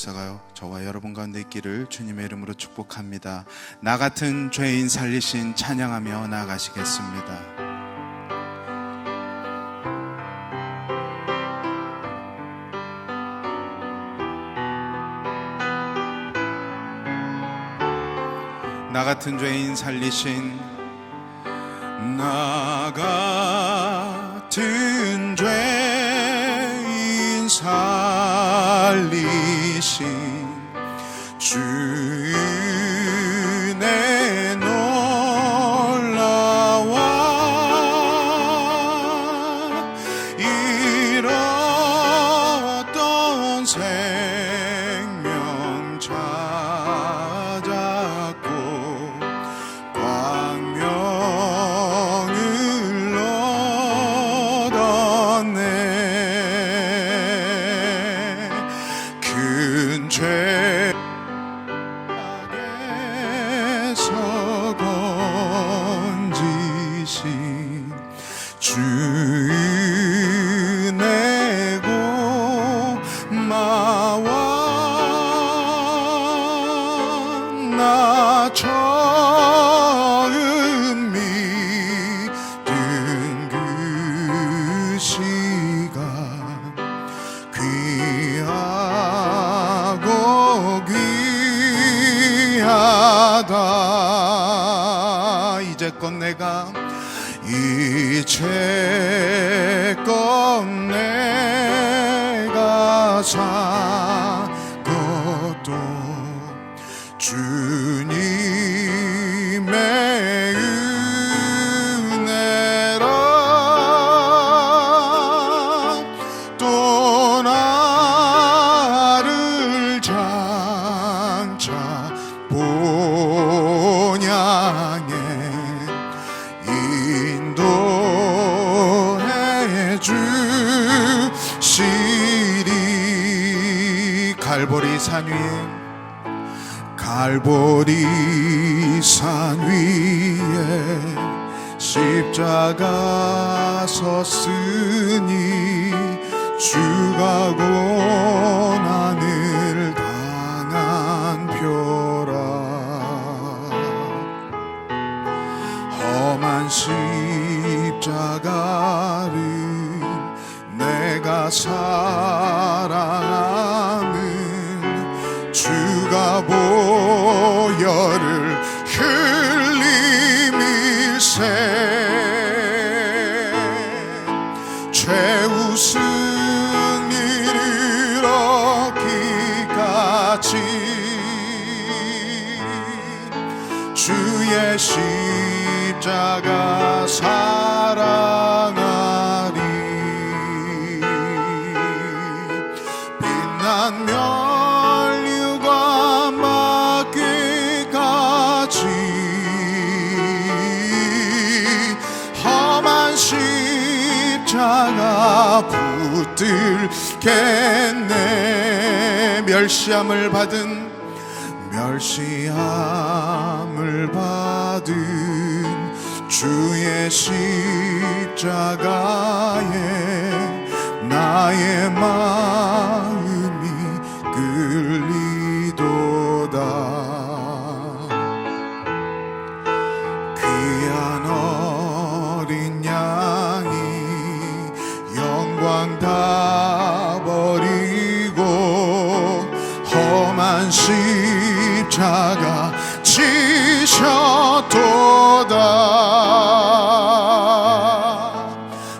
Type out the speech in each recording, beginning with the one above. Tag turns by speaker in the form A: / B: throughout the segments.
A: 역사가 저와 여러분 가운데 있기를 주님의 이름으로 축복합니다. 나 같은 죄인 살리신 찬양하며 나아가시겠습니다. 나 같은 죄인 살리신, 나 같은 죄인 살리신 주의 놀라와 잃었던 생명 찾았고 광명을 얻었네. 큰 죄악에서 건지신 주 은혜고 마와 나 처음 믿은 그 시간 귀하고 귀하다. 이제껏 내가 산 것도 주님의 은혜라. 또 나를 장차 본향에 인도해 주시리. 갈보리 산 위에 십자가 섰으니 주가 고난을 당한 표라. 험한 십자가를 내가 사랑하는 주가 보혈을 흘리밀세 최후 승리를 얻기까지 주의 십자가 사랑하리. 빛난 면류관 받기까지 험한 십자가 붙들겠네. 멸시함을 받은 주의 십자가에 나의 마음이 끌리도다. 귀한 어린 양이 영광 다 버리고 험한 십자가 지셨도다.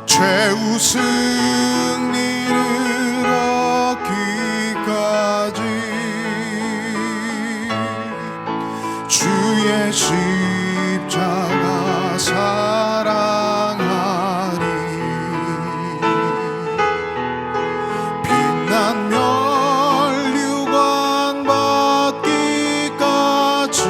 A: 최후 승리를 얻기까지 주의 십자가 사랑하리. 빛난 면류관 받기까지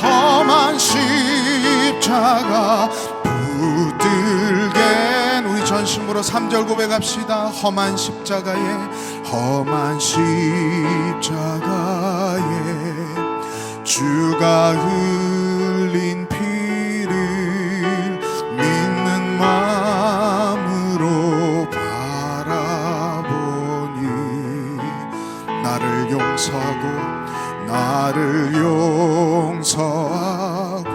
A: 험한 십자가 붙들겐. 우리 전심으로 3절 고백합시다. 험한 십자가에 주가 흘린 피를 믿는 마음으로 바라보 나를 용서하고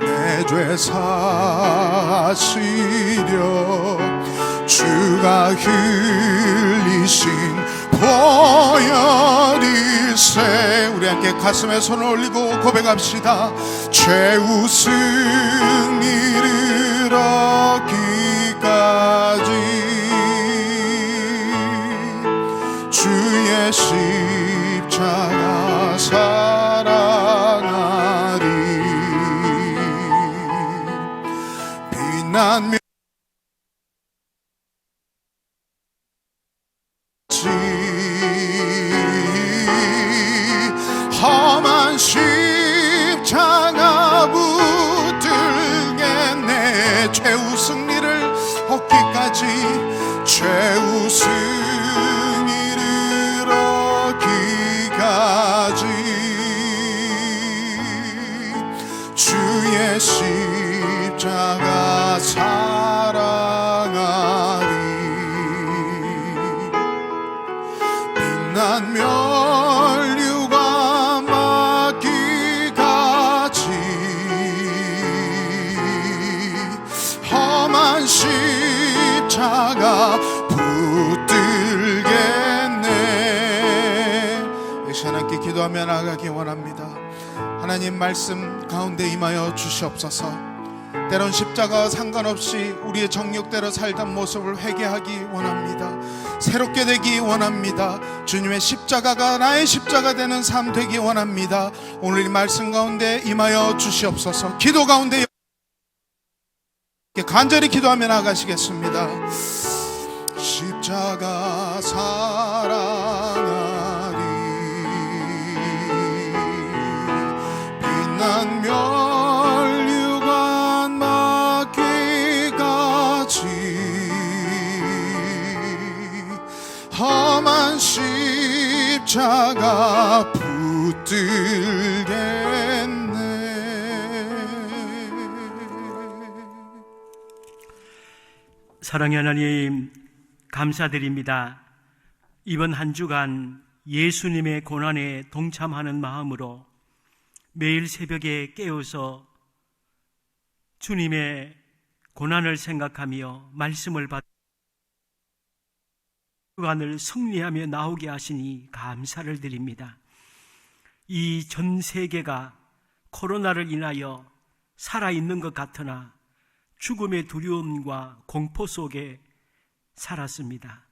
A: 내 죄 사시려 주가 흘리신 보혈이세. 우리 함께 가슴에 손을 올리고 고백합시다. 최우승 이르러기까지 주의 십자가 사랑하리. 빛난 험한 십자가 붙들겠네. 최후 승리를 얻기까지 최우승 이르러기까지 주의 십자가 사랑하리. 빛난 면류관 맡기까지 험한 십자가 붙들겠네. 이 시간 함께 기도하며 나아가기 원합니다. 하나님 말씀 가운데 임하여 주시옵소서. 때론 십자가와 상관없이 우리의 정욕대로 살던 모습을 회개하기 원합니다. 새롭게 되기 원합니다. 주님의 십자가가 나의 십자가 되는 삶 되기 원합니다. 오늘 이 말씀 가운데 임하여 주시옵소서. 기도 가운데 간절히 기도하며 나가시겠습니다. 십자가 사랑하리. 빛난 면류관 맡기까지 험한 십자가 붙들겠네.
B: 사랑의 하나님, 감사드립니다. 이번 한 주간 예수님의 고난에 동참하는 마음으로 매일 새벽에 깨어서 주님의 고난을 생각하며 말씀을 받아 주간을 승리하며 나오게 하시니 감사를 드립니다. 이 전 세계가 코로나를 인하여 살아있는 것 같으나 죽음의 두려움과 공포 속에 살았습니다.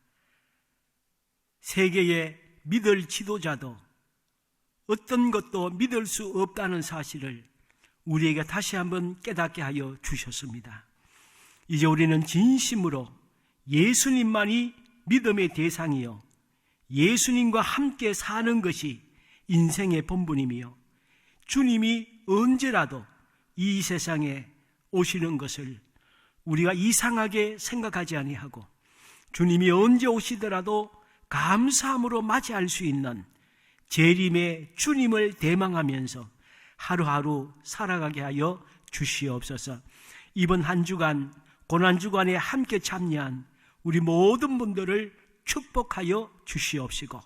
B: 세계의 믿을 지도자도 어떤 것도 믿을 수 없다는 사실을 우리에게 다시 한번 깨닫게 하여 주셨습니다. 이제 우리는 진심으로 예수님만이 믿음의 대상이요 예수님과 함께 사는 것이 인생의 본분이며 주님이 언제라도 이 세상에 오시는 것을 우리가 이상하게 생각하지 아니하고 주님이 언제 오시더라도 감사함으로 맞이할 수 있는 재림의 주님을 대망하면서 하루하루 살아가게 하여 주시옵소서. 이번 한 주간 고난주간에 함께 참여한 우리 모든 분들을 축복하여 주시옵시고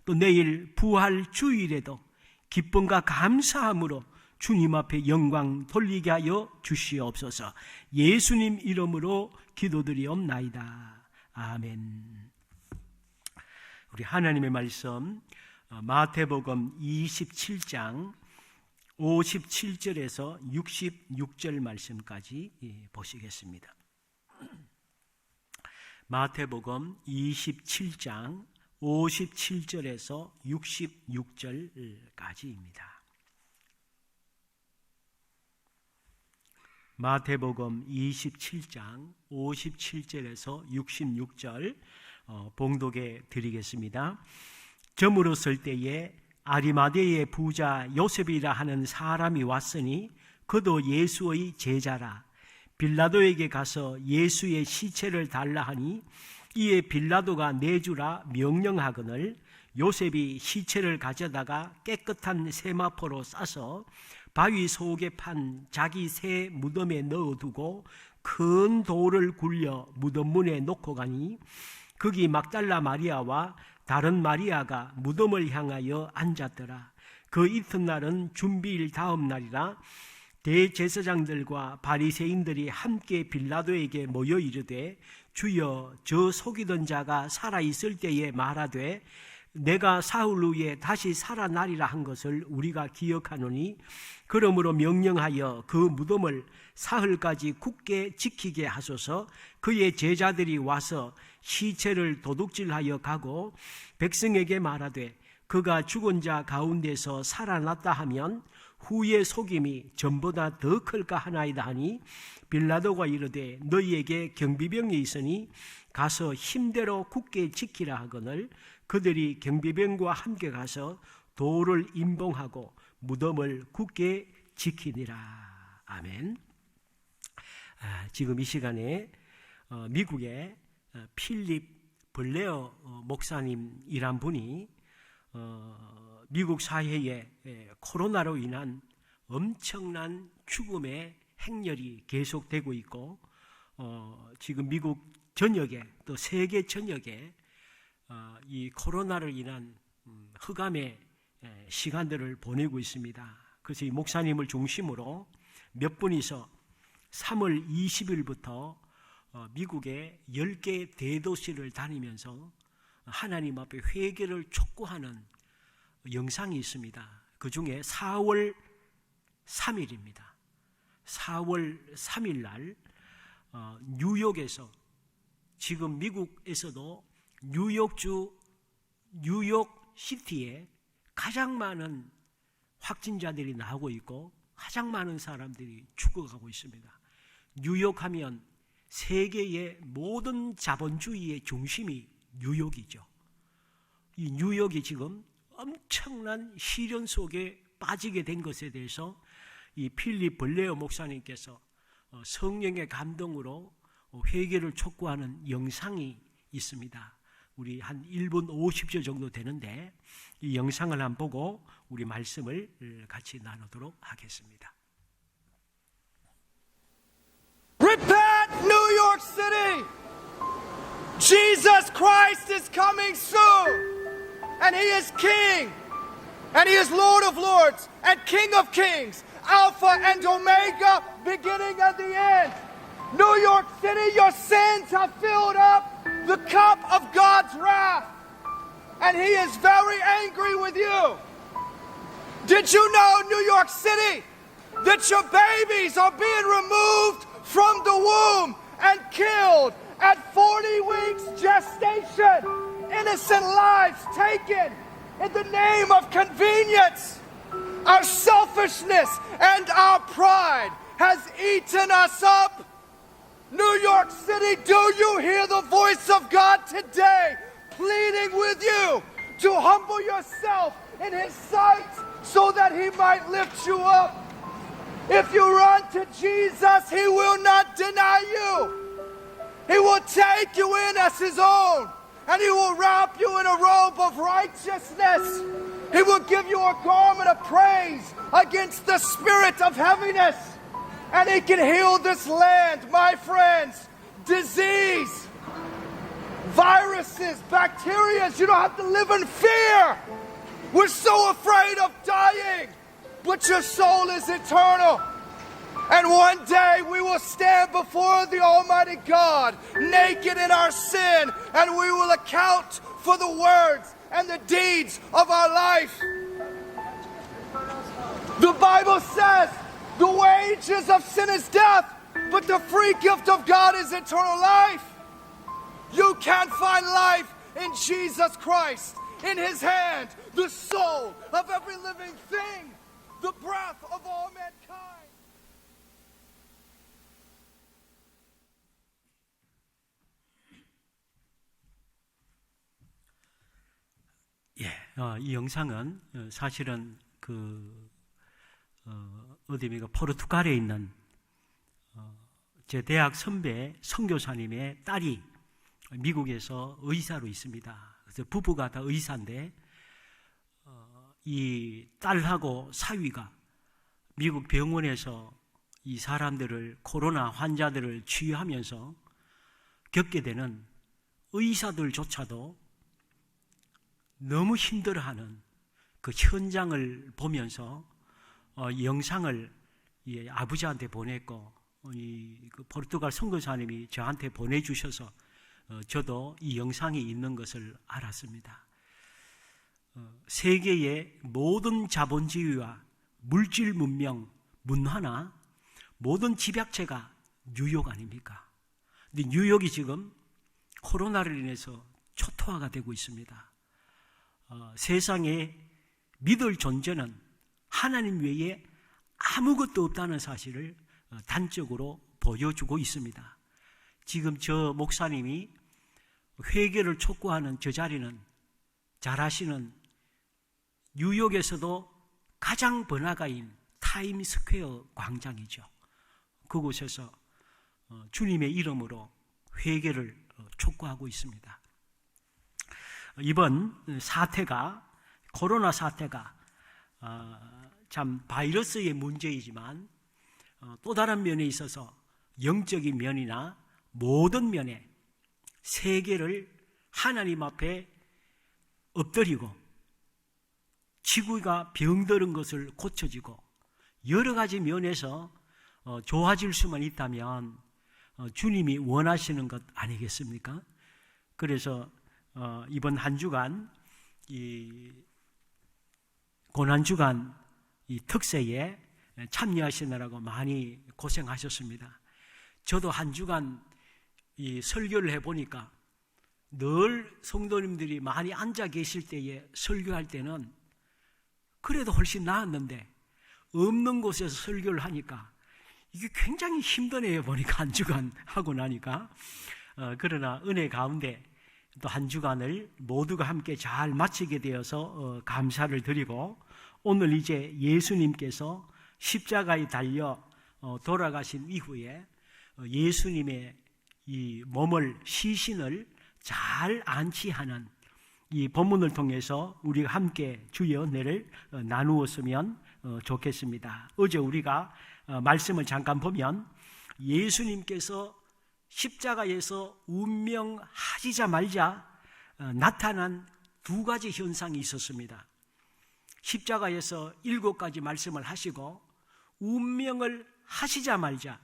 B: 또 내일 부활 주일에도 기쁨과 감사함으로 주님 앞에 영광 돌리게 하여 주시옵소서. 예수님 이름으로 기도드리옵나이다. 아멘. 우리 하나님의 말씀 마태복음 27장 57절에서 66절 말씀까지 보시겠습니다. 마태복음 27장 57절에서 66절까지입니다. 마태복음 27장 57절에서 66절 봉독해 드리겠습니다. 저물어 설 때에 아리마대의 부자 요셉이라 하는 사람이 왔으니 그도 예수의 제자라. 빌라도에게 가서 예수의 시체를 달라 하니 이에 빌라도가 내주라 명령하거늘 요셉이 시체를 가져다가 깨끗한 세마포로 싸서 바위 속에 판 자기 새 무덤에 넣어두고 큰 돌을 굴려 무덤 문에 놓고 가니 거기 막달라 마리아와 다른 마리아가 무덤을 향하여 앉았더라. 그 이튿날은 준비일 다음 날이라. 대제사장들과 바리새인들이 함께 빌라도에게 모여 이르되, 주여, 저 속이던 자가 살아있을 때에 말하되 내가 사흘 후에 다시 살아나리라 한 것을 우리가 기억하노니, 그러므로 명령하여 그 무덤을 사흘까지 굳게 지키게 하소서. 그의 제자들이 와서 시체를 도둑질하여 가고 백성에게 말하되, 그가 죽은 자 가운데서 살아났다 하면 후의 속임이 전보다 더 클까 하나이다 하니, 빌라도가 이르되 너희에게 경비병이 있으니 가서 힘대로 굳게 지키라 하거늘, 그들이 경비병과 함께 가서 돌을 임봉하고 무덤을 굳게 지키니라. 아멘. 지금 이 시간에 미국의 필립 벌레어 목사님이란 분이 미국 사회에 코로나로 인한 엄청난 죽음의 행렬이 계속되고 있고, 지금 미국 전역에 또 세계 전역에 이 코로나를 인한 흑암의 시간들을 보내고 있습니다. 그래서 이 목사님을 중심으로 몇 분이서 3월 20일부터 미국의 10개 대도시를 다니면서 하나님 앞에 회개를 촉구하는 영상이 있습니다. 그 중에 4월 3일입니다. 4월 3일 날 뉴욕에서, 지금 미국에서도 뉴욕주 뉴욕시티에 가장 많은 확진자들이 나오고 있고 가장 많은 사람들이 죽어가고 있습니다. 뉴욕하면 세계의 모든 자본주의의 중심이 뉴욕이죠. 이 뉴욕이 지금 엄청난 시련 속에 빠지게 된 것에 대해서 이 필립 벌레어 목사님께서 성령의 감동으로 회개를 촉구하는 영상이 있습니다. 우리 한 1분 50초 정도 되는데 이 영상을 한번 보고 우리 말씀을 같이 나누도록 하겠습니다.
C: Repent, New York City! Jesus Christ is coming soon! And He is King! And He is Lord of Lords and King of Kings! Alpha and Omega, beginning and the end! New York City, your sins have filled up the cup of God's wrath! And He is very angry with you! Did you know, New York City, that your babies are being removed from the womb and killed at 40 weeks gestation? Innocent lives taken in the name of convenience. Our selfishness and our pride has eaten us up. New York City, do you hear the voice of God today pleading with you to humble yourself in His sight so that He might lift you up? If you run to Jesus, He will not deny you. He will take you in as His own, and He will wrap you in a robe of righteousness. He will give you a garment of praise against the spirit of heaviness. And He can heal this land, my friends. Disease, viruses, bacteria. You don't have to live in fear. We're so afraid of dying, but your soul is eternal. And one day we will stand before the Almighty God, naked in our sin, and we will account for the words and the deeds of our life. The Bible says the wages of sin is death, but the free gift of God is eternal life. You can find life in Jesus Christ. In His hand, the soul of every living thing, the breath of all mankind.
B: 이 영상은 사실은 어디입니까? 포르투갈에 있는 제 대학 선배 선교사님의 딸이 미국에서 의사로 있습니다. 그래서 부부가 다 의사인데 이 딸하고 사위가 미국 병원에서 이 사람들을, 코로나 환자들을 치유하면서 겪게 되는 의사들조차도 너무 힘들어하는 그 현장을 보면서 영상을 아버지한테 보냈고 그 포르투갈 선교사님이 저한테 보내주셔서 저도 이 영상이 있는 것을 알았습니다. 세계의 모든 자본주의와 물질 문명, 문화나 모든 집약체가 뉴욕 아닙니까? 근데 뉴욕이 지금 코로나를 인해서 초토화가 되고 있습니다. 세상에 믿을 존재는 하나님 외에 아무것도 없다는 사실을 단적으로 보여주고 있습니다. 지금 저 목사님이 회개를 촉구하는 저 자리는 잘 아시는 뉴욕에서도 가장 번화가인 타임스퀘어 광장이죠. 그곳에서 주님의 이름으로 회개를 촉구하고 있습니다. 이번 사태가, 코로나 사태가 참 바이러스의 문제이지만 또 다른 면에 있어서 영적인 면이나 모든 면에 세계를 하나님 앞에 엎드리고 지구가 병들은 것을 고쳐지고 여러 가지 면에서 좋아질 수만 있다면 주님이 원하시는 것 아니겠습니까? 그래서 이번 한 주간 이 고난주간 이 특세에 참여하시느라고 많이 고생하셨습니다. 저도 한 주간 이 설교를 해보니까 늘 성도님들이 많이 앉아 계실 때에 설교할 때는 그래도 훨씬 나았는데 없는 곳에서 설교를 하니까 이게 굉장히 힘드네요. 보니까 한 주간 하고 나니까. 그러나 은혜 가운데 또 한 주간을 모두가 함께 잘 마치게 되어서 감사를 드리고, 오늘 이제 예수님께서 십자가에 달려 돌아가신 이후에 예수님의 이 몸을, 시신을 잘 안치하는 이 본문을 통해서 우리가 함께 주의 은혜를 나누었으면 좋겠습니다. 어제 우리가 말씀을 잠깐 보면 예수님께서 십자가에서 운명하시자 말자 나타난 두 가지 현상이 있었습니다. 십자가에서 7가지 말씀을 하시고 운명을 하시자 말자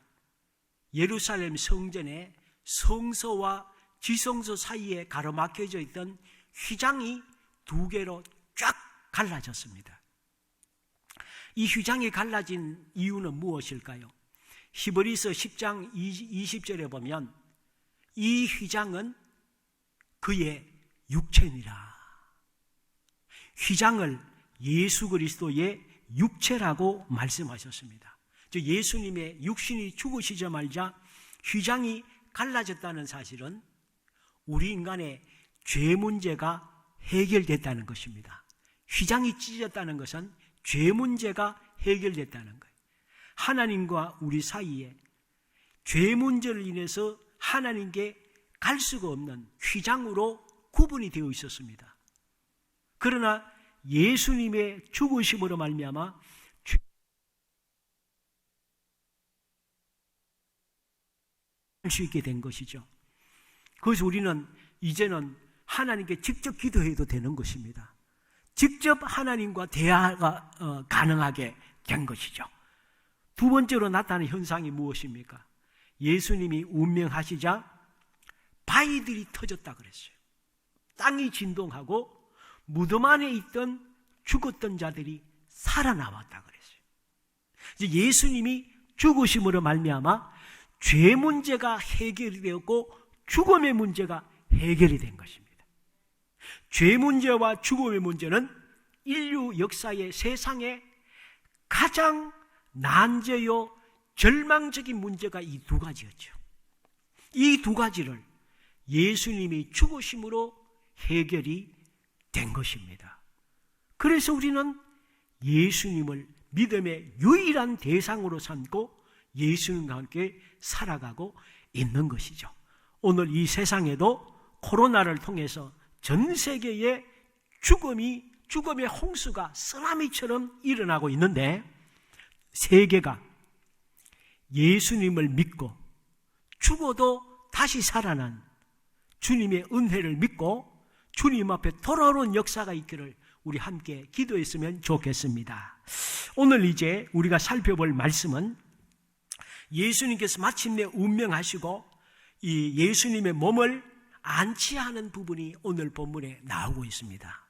B: 예루살렘 성전의 성소와 지성소 사이에 가로막혀져 있던 휘장이 2개로 쫙 갈라졌습니다. 이 휘장이 갈라진 이유는 무엇일까요? 히브리서 10장 20절에 보면 이 휘장은 그의 육체니라. 휘장을 예수 그리스도의 육체라고 말씀하셨습니다. 즉 예수님의 육신이 죽으시자마자 휘장이 갈라졌다는 사실은 우리 인간의 죄 문제가 해결됐다는 것입니다. 휘장이 찢어졌다는 것은 죄 문제가 해결됐다는 거예요. 하나님과 우리 사이에 죄 문제를 인해서 하나님께 갈 수가 없는 휘장으로 구분이 되어 있었습니다. 그러나 예수님의 죽으심으로 말미암아 할 수 있게 된 것이죠. 그래서 우리는 이제는 하나님께 직접 기도해도 되는 것입니다. 직접 하나님과 대화가 가능하게 된 것이죠. 두 번째로 나타나는 현상이 무엇입니까? 예수님이 운명하시자 바위들이 터졌다 그랬어요. 땅이 진동하고 무덤 안에 있던 죽었던 자들이 살아나왔다 그랬어요. 이제 예수님이 죽으심으로 말미암아 죄 문제가 해결이 되었고 죽음의 문제가 해결이 된 것입니다. 죄 문제와 죽음의 문제는 인류 역사의 세상에 가장 난제요 절망적인 문제가 이 2가지였죠. 이 2가지를 예수님이 죽으심으로 해결이 된 것입니다. 그래서 우리는 예수님을 믿음의 유일한 대상으로 삼고 예수님과 함께 살아가고 있는 것이죠. 오늘 이 세상에도 코로나를 통해서 전 세계에 죽음의 홍수가 쓰나미처럼 일어나고 있는데, 세계가 예수님을 믿고 죽어도 다시 살아난 주님의 은혜를 믿고 주님 앞에 돌아오는 역사가 있기를 우리 함께 기도했으면 좋겠습니다. 오늘 이제 우리가 살펴볼 말씀은 예수님께서 마침내 운명하시고 이 예수님의 몸을 안치하는 부분이 오늘 본문에 나오고 있습니다.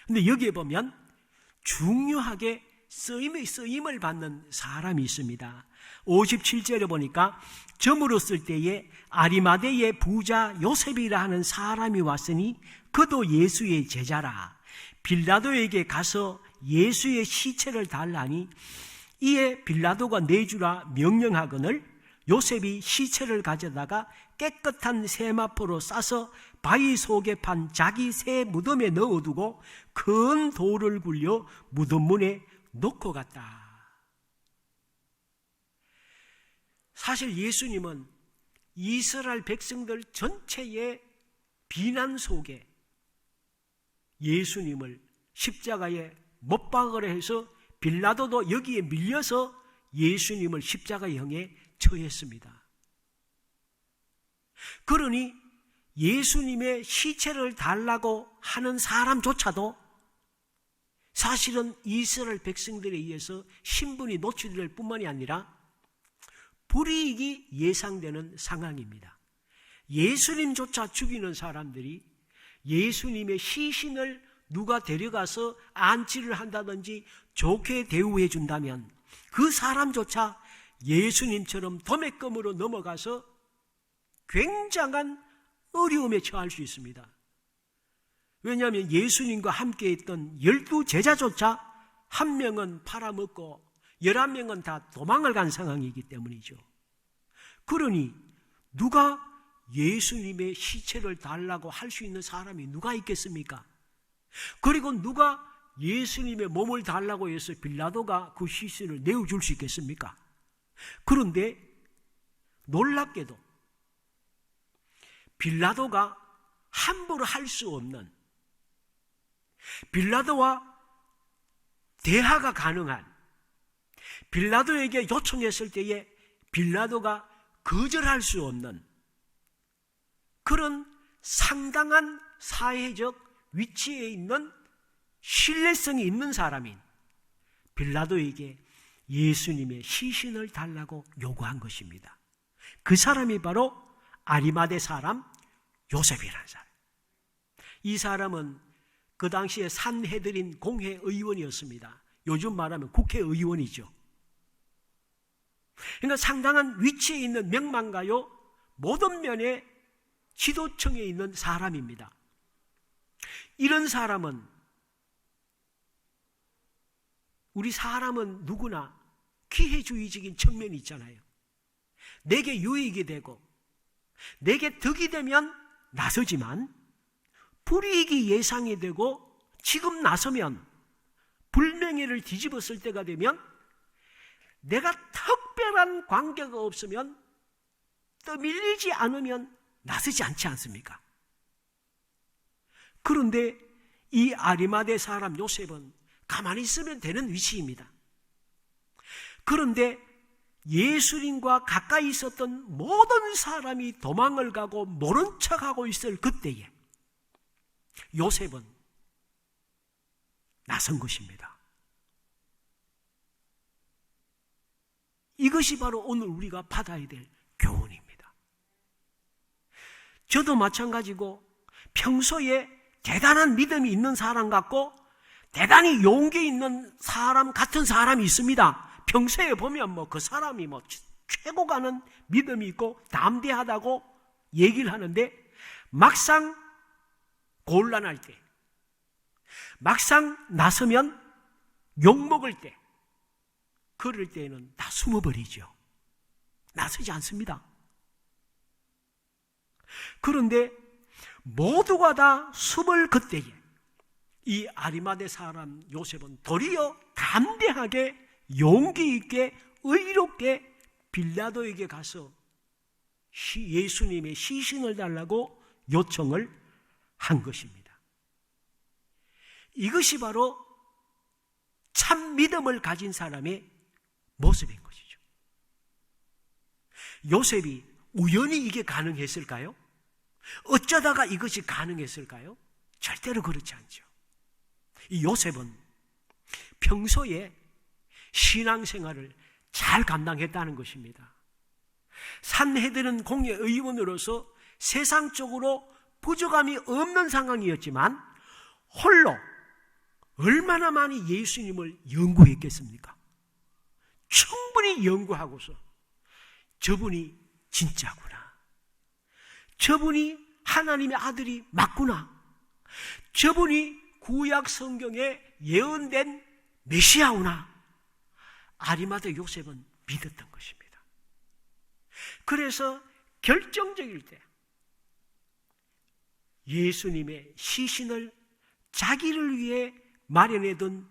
B: 근데 여기에 보면 중요하게 쓰임을 받는 사람이 있습니다. 57절에 보니까 점으로 쓸 때에 아리마대의 부자 요셉이라 하는 사람이 왔으니 그도 예수의 제자라. 빌라도에게 가서 예수의 시체를 달라니 이에 빌라도가 내주라 명령하거늘 요셉이 시체를 가져다가 깨끗한 세마포로 싸서 바위 속에 판 자기 새 무덤에 넣어두고 큰 돌을 굴려 무덤 문에 놓고 갔다. 사실 예수님은 이스라엘 백성들 전체의 비난 속에 예수님을 십자가에 못 박으려 해서 빌라도도 여기에 밀려서 예수님을 십자가형에 처했습니다. 그러니 예수님의 시체를 달라고 하는 사람조차도 사실은 이스라엘 백성들에 의해서 신분이 노출될 뿐만이 아니라 불이익이 예상되는 상황입니다. 예수님조차 죽이는 사람들이 예수님의 시신을 누가 데려가서 안치를 한다든지 좋게 대우해 준다면 그 사람조차 예수님처럼 도매금으로 넘어가서 굉장한 어려움에 처할 수 있습니다. 왜냐하면 예수님과 함께 있던 12제자조차 한 명은 팔아먹고 11명은 다 도망을 간 상황이기 때문이죠. 그러니 누가 예수님의 시체를 달라고 할 수 있는 사람이 누가 있겠습니까? 그리고 누가 예수님의 몸을 달라고 해서 빌라도가 그 시신을 내어줄 수 있겠습니까? 그런데 놀랍게도 빌라도가 함부로 할 수 없는, 빌라도와 대화가 가능한, 빌라도에게 요청했을 때에 빌라도가 거절할 수 없는 그런 상당한 사회적 위치에 있는 신뢰성이 있는 사람인 빌라도에게 예수님의 시신을 달라고 요구한 것입니다. 그 사람이 바로 아리마대 사람 요셉이라는 사람. 이 사람은 그 당시에 산헤드린 공회의원이었습니다. 요즘 말하면 국회의원이죠. 그러니까 상당한 위치에 있는 명망가요, 모든 면에 지도층에 있는 사람입니다. 이런 사람은, 우리 사람은 누구나 기회주의적인 측면이 있잖아요. 내게 유익이 되고 내게 득이 되면 나서지만 불이익이 예상이 되고 지금 나서면 불명예를 뒤집었을 때가 되면 내가 특별한 관계가 없으면 떠밀리지 않으면 나서지 않지 않습니까? 그런데 이 아리마대 사람 요셉은 가만히 있으면 되는 위치입니다. 그런데 예수님과 가까이 있었던 모든 사람이 도망을 가고 모른 척하고 있을 그때에 요셉은 나선 것입니다. 이것이 바로 오늘 우리가 받아야 될 교훈입니다. 저도 마찬가지고 평소에 대단한 믿음이 있는 사람 같고 대단히 용기 있는 사람 같은 사람이 있습니다. 평소에 보면 그 사람이 최고 가는 믿음이 있고 담대하다고 얘기를 하는데 막상 곤란할 때, 막상 나서면 욕먹을 때, 그럴 때는 다 숨어버리죠. 나서지 않습니다. 그런데 모두가 다 숨을 그때에 이 아리마대 사람 요셉은 도리어 담대하게 용기 있게 의롭게 빌라도에게 가서 예수님의 시신을 달라고 요청을 한 것입니다. 이것이 바로 참 믿음을 가진 사람의 모습인 것이죠. 요셉이 우연히 이게 가능했을까요? 어쩌다가 이것이 가능했을까요? 절대로 그렇지 않죠. 이 요셉은 평소에 신앙생활을 잘 감당했다는 것입니다. 산헤드린 공회의원으로서 세상적으로 부족함이 없는 상황이었지만 홀로 얼마나 많이 예수님을 연구했겠습니까? 충분히 연구하고서 저분이 진짜구나, 저분이 하나님의 아들이 맞구나, 저분이 구약 성경에 예언된 메시아구나, 아리마대 요셉은 믿었던 것입니다. 그래서 결정적일 때 예수님의 시신을 자기를 위해 마련해둔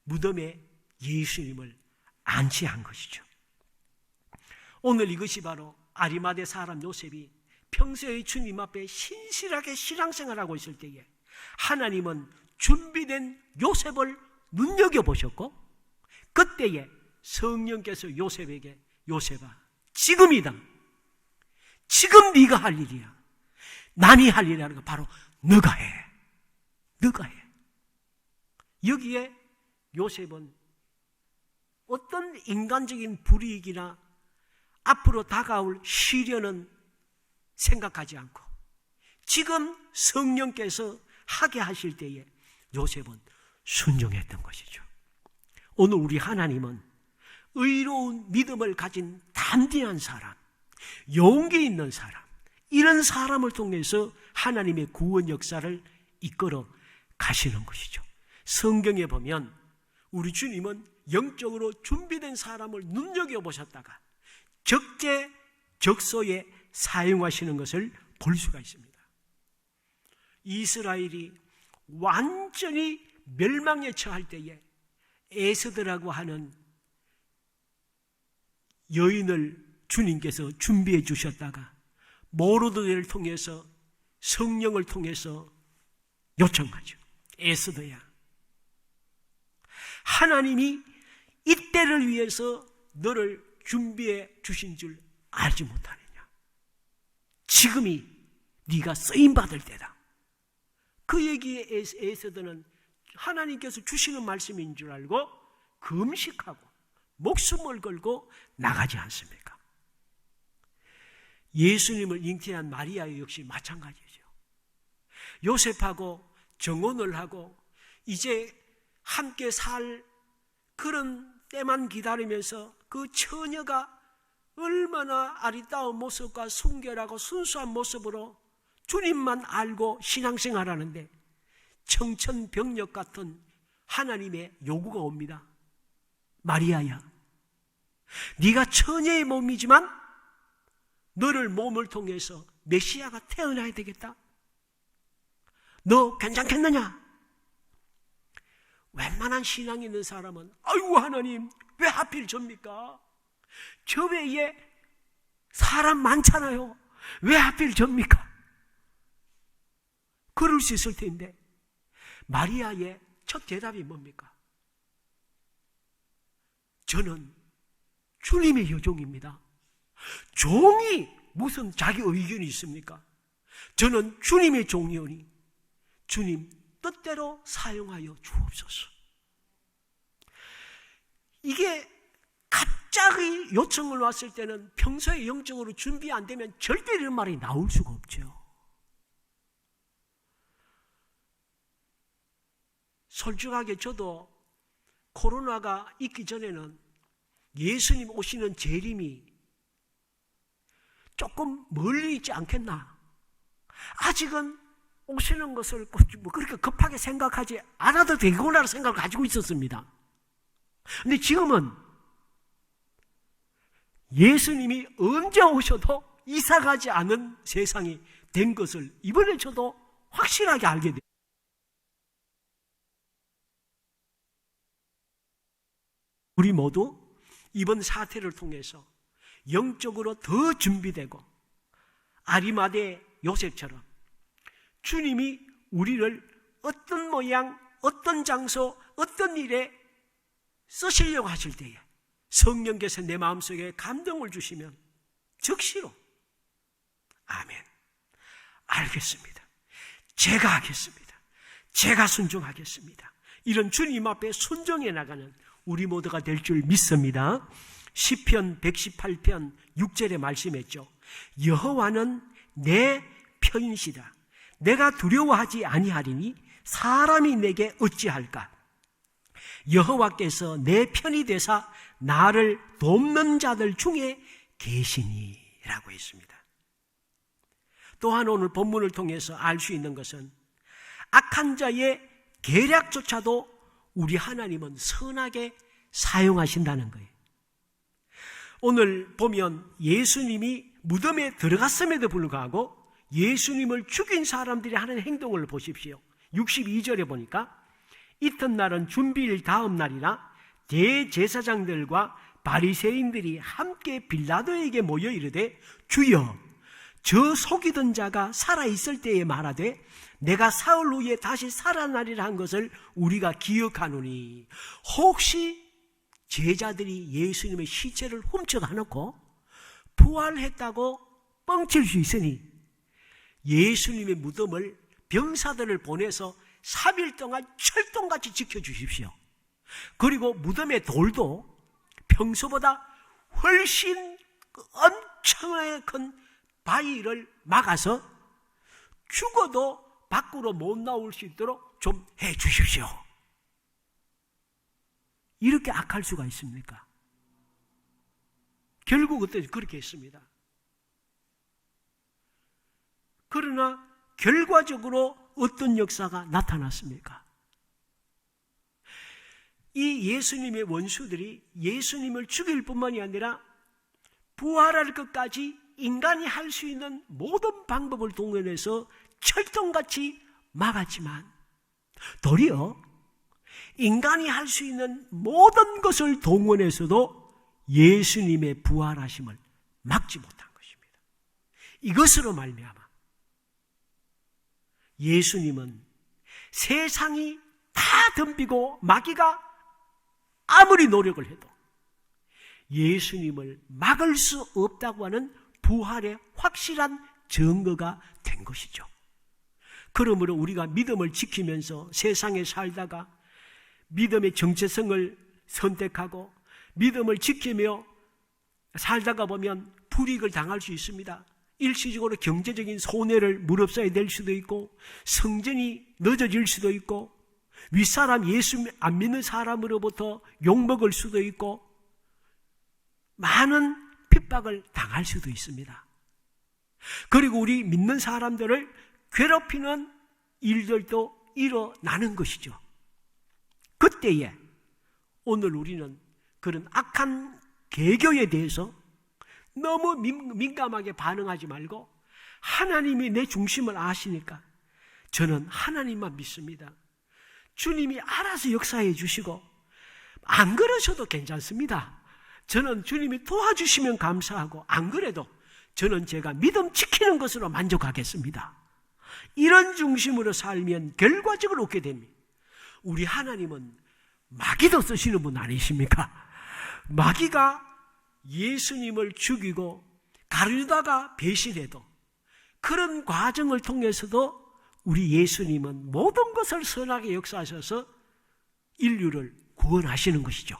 B: 무덤에 예수님을 안치한 것이죠. 오늘 이것이 바로 아리마대 사람 요셉이 평소에 주님 앞에 신실하게 신앙생활하고 있을 때에 하나님은 준비된 요셉을 눈여겨보셨고, 그때에 성령께서 요셉에게 요셉아, 지금이다, 지금 네가 할 일이야, 남이 할 일이라는 거 바로 너가 해, 너가 해. 여기에 요셉은 어떤 인간적인 불이익이나 앞으로 다가올 시련은 생각하지 않고 지금 성령께서 하게 하실 때에 요셉은 순종했던 것이죠. 오늘 우리 하나님은 의로운 믿음을 가진 담대한 사람, 용기 있는 사람, 이런 사람을 통해서 하나님의 구원 역사를 이끌어 가시는 것이죠. 성경에 보면 우리 주님은 영적으로 준비된 사람을 눈여겨보셨다가 적재적소에 사용하시는 것을 볼 수가 있습니다. 이스라엘이 완전히 멸망에 처할 때에 에스더라고 하는 여인을 주님께서 준비해 주셨다가 모르드게를 통해서 성령을 통해서 요청하죠. 에스더야, 하나님이 이때를 위해서 너를 준비해 주신 줄 알지 못하느냐? 지금이 네가 쓰임받을 때다. 그 얘기에 에스더는 하나님께서 주시는 말씀인 줄 알고 금식하고 목숨을 걸고 나가지 않습니까? 예수님을 잉태한 마리아 역시 마찬가지죠. 요셉하고 정혼을 하고 이제 함께 살 그런 때만 기다리면서 그 처녀가 얼마나 아리따운 모습과 순결하고 순수한 모습으로 주님만 알고 신앙생활하는데 청천벽력 같은 하나님의 요구가 옵니다. 마리아야, 네가 처녀의 몸이지만 너를 몸을 통해서 메시아가 태어나야 되겠다. 너 괜찮겠느냐? 웬만한 신앙이 있는 사람은 아이고 하나님, 왜 하필 접니까? 저 외에 사람 많잖아요. 왜 하필 접니까? 그럴 수 있을 텐데 마리아의 첫 대답이 뭡니까? 저는 주님의 여종입니다. 종이 무슨 자기 의견이 있습니까? 저는 주님의 종이오니 주님 뜻대로 사용하여 주옵소서. 이게 갑자기 요청을 왔을 때는 평소에 영적으로 준비 안 되면 절대 이런 말이 나올 수가 없죠. 솔직하게 저도 코로나가 있기 전에는 예수님 오시는 재림이 조금 멀리 있지 않겠나, 아직은 오시는 것을 그렇게 급하게 생각하지 않아도 되구나라는 생각을 가지고 있었습니다. 근데 지금은 예수님이 언제 오셔도 이사가지 않은 세상이 된 것을 이번에 저도 확실하게 알게 돼요. 우리 모두 이번 사태를 통해서 영적으로 더 준비되고 아리마대 요셉처럼 주님이 우리를 어떤 모양, 어떤 장소, 어떤 일에 쓰시려고 하실 때에 성령께서 내 마음속에 감동을 주시면 즉시로 아멘, 알겠습니다, 제가 하겠습니다. 제가 순종하겠습니다. 이런 주님 앞에 순종해 나가는 우리 모두가 될 줄 믿습니다. 시편 118편 6절에 말씀했죠. 여호와는 내 편이시다. 내가 두려워하지 아니하리니 사람이 내게 어찌할까. 여호와께서 내 편이 되사 나를 돕는 자들 중에 계시니 라고 했습니다. 또한 오늘 본문을 통해서 알 수 있는 것은 악한 자의 계략조차도 우리 하나님은 선하게 사용하신다는 거예요. 오늘 보면 예수님이 무덤에 들어갔음에도 불구하고 예수님을 죽인 사람들이 하는 행동을 보십시오. 62절에 보니까 이튿날은 준비일 다음 날이라 대제사장들과 바리새인들이 함께 빌라도에게 모여 이르되 주여 저 속이던 자가 살아있을 때에 말하되 내가 사흘 후에 다시 살아나리라 한 것을 우리가 기억하노니 혹시 제자들이 예수님의 시체를 훔쳐가놓고 부활했다고 뻥칠 수 있으니 예수님의 무덤을 병사들을 보내서 3일 동안 철동같이 지켜주십시오. 그리고 무덤의 돌도 평소보다 훨씬 엄청나게 큰 바위를 막아서 죽어도 밖으로 못 나올 수 있도록 좀 해주십시오. 이렇게 악할 수가 있습니까? 결국 그때 그렇게 했습니다. 그러나 결과적으로 어떤 역사가 나타났습니까? 이 예수님의 원수들이 예수님을 죽일 뿐만이 아니라 부활할 것까지 인간이 할 수 있는 모든 방법을 동원해서 철통같이 막았지만 도리어 인간이 할 수 있는 모든 것을 동원해서도 예수님의 부활하심을 막지 못한 것입니다. 이것으로 말미암아 예수님은 세상이 다 덤비고 마귀가 아무리 노력을 해도 예수님을 막을 수 없다고 하는 부활의 확실한 증거가 된 것이죠. 그러므로 우리가 믿음을 지키면서 세상에 살다가 믿음의 정체성을 선택하고 믿음을 지키며 살다가 보면 불이익을 당할 수 있습니다. 일시적으로 경제적인 손해를 무릅써야 될 수도 있고 성전이 늦어질 수도 있고 윗사람 예수 안 믿는 사람으로부터 욕먹을 수도 있고 많은 핍박을 당할 수도 있습니다. 그리고 우리 믿는 사람들을 괴롭히는 일들도 일어나는 것이죠. 그때에 오늘 우리는 그런 악한 개교에 대해서 너무 민감하게 반응하지 말고 하나님이 내 중심을 아시니까 저는 하나님만 믿습니다. 주님이 알아서 역사해 주시고 안 그러셔도 괜찮습니다. 저는 주님이 도와주시면 감사하고 안 그래도 저는 제가 믿음 지키는 것으로 만족하겠습니다. 이런 중심으로 살면 결과적으로 얻게 됩니다. 우리 하나님은 마귀도 쓰시는 분 아니십니까? 마귀가 예수님을 죽이고 가룟유다가 배신해도 그런 과정을 통해서도 우리 예수님은 모든 것을 선하게 역사하셔서 인류를 구원하시는 것이죠.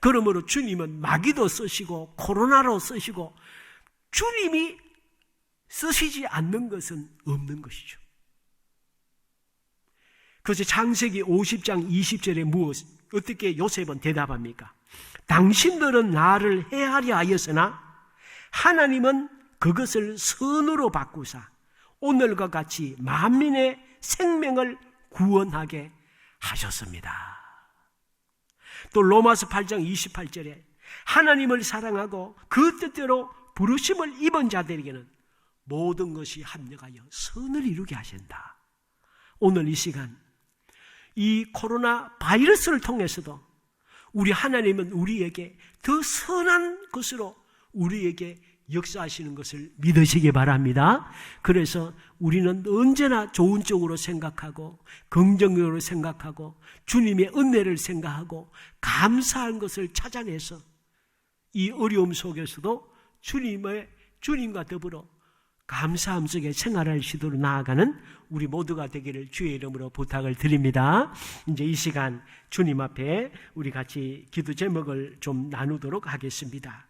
B: 그러므로 주님은 마귀도 쓰시고 코로나로 쓰시고 주님이 쓰시지 않는 것은 없는 것이죠. 그래서 창세기 50장 20절에 어떻게 요셉은 대답합니까? 당신들은 나를 해하려 하였으나 하나님은 그것을 선으로 바꾸사 오늘과 같이 만민의 생명을 구원하게 하셨습니다. 또 로마서 8장 28절에 하나님을 사랑하고 그 뜻대로 부르심을 입은 자들에게는 모든 것이 합력하여 선을 이루게 하신다. 오늘 이 시간 이 코로나 바이러스를 통해서도 우리 하나님은 우리에게 더 선한 것으로 우리에게 역사하시는 것을 믿으시기 바랍니다. 그래서 우리는 언제나 좋은 쪽으로 생각하고 긍정적으로 생각하고 주님의 은혜를 생각하고 감사한 것을 찾아내서 이 어려움 속에서도 주님과 더불어 감사함 속에 생활할 시도로 나아가는 우리 모두가 되기를 주의 이름으로 부탁을 드립니다. 이제 이 시간 주님 앞에 우리 같이 기도 제목을 좀 나누도록 하겠습니다.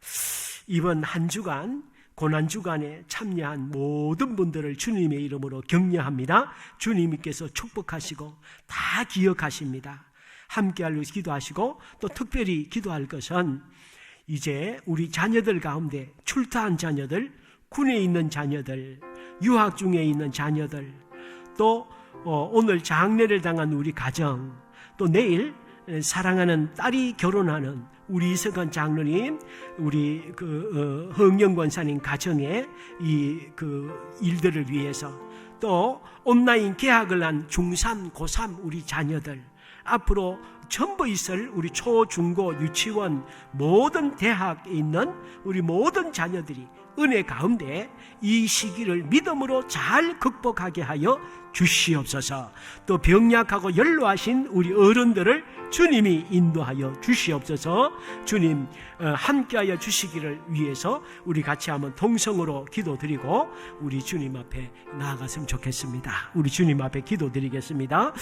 B: 이번 한 주간 고난주간에 참여한 모든 분들을 주님의 이름으로 격려합니다. 주님께서 축복하시고 다 기억하십니다. 함께 하려고 기도하시고 또 특별히 기도할 것은 이제 우리 자녀들 가운데 출타한 자녀들, 군에 있는 자녀들, 유학 중에 있는 자녀들, 또 오늘 장례를 당한 우리 가정, 또 내일 사랑하는 딸이 결혼하는 우리 이석원 장로님, 우리 허영영 권사님 가정의 이 일들을 위해서, 또 온라인 개학을 한 중3, 고3 우리 자녀들, 앞으로 전부 있을 우리 초, 중고, 유치원, 모든 대학에 있는 우리 모든 자녀들이 은혜 가운데 이 시기를 믿음으로 잘 극복하게 하여 주시옵소서. 또 병약하고 연로하신 우리 어른들을 주님이 인도하여 주시옵소서. 주님 함께하여 주시기를 위해서 우리 같이 한번 동성으로 기도드리고 우리 주님 앞에 나아갔으면 좋겠습니다. 우리 주님 앞에 기도드리겠습니다.